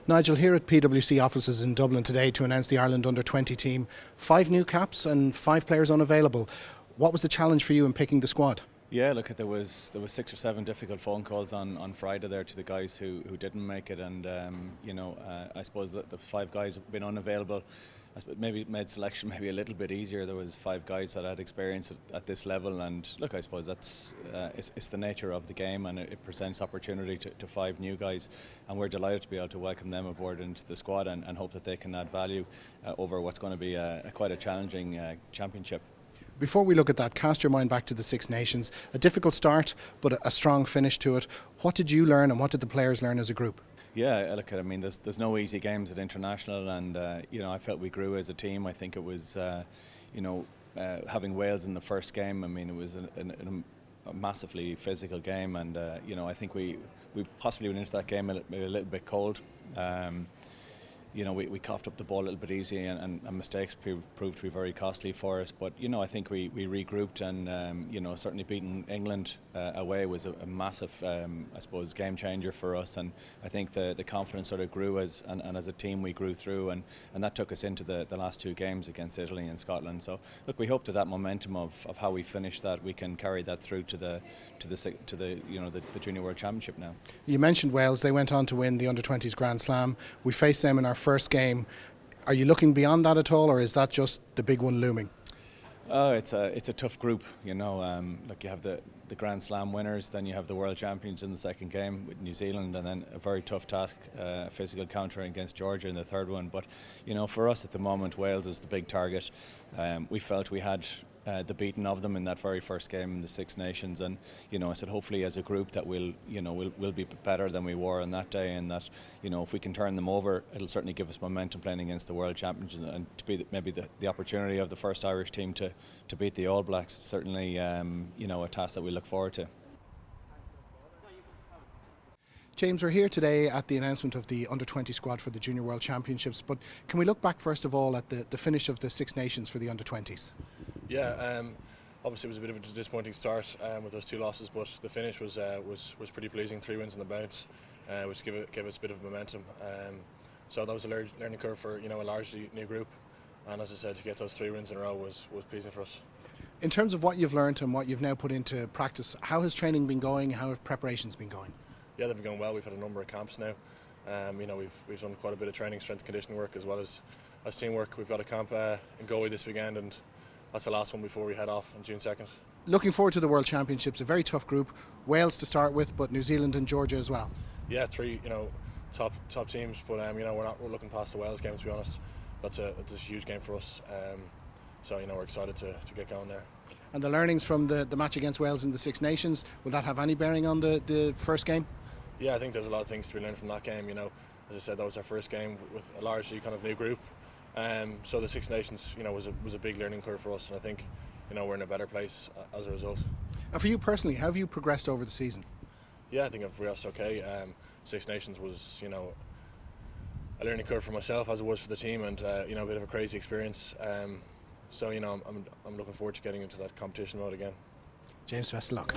Nigel, here at PwC offices in Dublin today to announce the Ireland Under-20 team. 5 new caps and 5 players unavailable. What was the challenge for you in picking the squad? Yeah, look, there was 6 or 7 difficult phone calls on Friday there to the guys who didn't make it, and I suppose that the 5 guys have been unavailable. I suppose maybe it made selection maybe a little bit easier. There was 5 guys that had experience at this level, and look, I suppose that's it's the nature of the game, and it presents opportunity to 5 new guys, and we're delighted to be able to welcome them aboard into the squad and hope that they can add value over what's going to be quite a challenging championship. Before we look at that, cast your mind back to the Six Nations. A difficult start, but a strong finish to it. What did you learn and what did the players learn as a group? Yeah, look, I mean, there's no easy games at international, and I felt we grew as a team. I think it was, having Wales in the first game. I mean, it was a massively physical game, and I think we possibly went into that game maybe a little bit cold. We coughed up the ball a little bit easy, and mistakes proved to be very costly for us. But I think we regrouped, and certainly beating England away was a massive, I suppose, game changer for us. And I think the confidence sort of grew and as a team we grew through, and that took us into the last 2 games against Italy and Scotland. So look, we hope that momentum of how we finished that, we can carry that through to the Junior World Championship now. You mentioned Wales. They went on to win the Under-20s Grand Slam. We faced them in our first game. Are you looking beyond that at all, or is that just the big one looming? It's a tough group, Look, you have the Grand Slam winners, then you have the world champions in the second game with New Zealand, and then a very tough task, physical counter against Georgia in the third one. But for us at the moment, Wales is the big target. We felt we had the beating of them in that very first game in the Six Nations, and I said hopefully as a group that we'll be better than we were on that day, and that if we can turn them over, it'll certainly give us momentum playing against the world champions, and to be maybe the opportunity of the first Irish team to beat the All Blacks. Certainly a task that we look forward to. James, we're here today at the announcement of the Under-20 squad for the Junior World Championships, but can we look back first of all at the finish of the Six Nations for the Under-20s? Yeah, obviously it was a bit of a disappointing start with those 2 losses, but the finish was pretty pleasing. 3 wins in the bounce, which gave us a bit of momentum. So that was a learning curve for a largely new group, and as I said, to get those 3 wins in a row was pleasing for us. In terms of what you've learned and what you've now put into practice, how has training been going? How have preparations been going? Yeah, they've been going well. We've had a number of camps now. We've done quite a bit of training, strength and conditioning work, as well as teamwork. We've got a camp in Galway this weekend, and that's the last one before we head off on June 2nd. Looking forward to the World Championships. A very tough group. Wales to start with, but New Zealand and Georgia as well. Yeah, 3 top teams, but we're looking past the Wales game, to be honest. That's a huge game for us. So we're excited to get going there. And the learnings from the match against Wales in the Six Nations, will that have any bearing on the first game? Yeah, I think there's a lot of things to be learned from that game. As I said, that was our first game with a largely kind of new group. So the Six Nations, was a big learning curve for us, and I think, we're in a better place as a result. And for you personally, how have you progressed over the season? Yeah, I think I've progressed okay. Six Nations was, a learning curve for myself as it was for the team, and a bit of a crazy experience. So I'm looking forward to getting into that competition mode again. James, best of luck.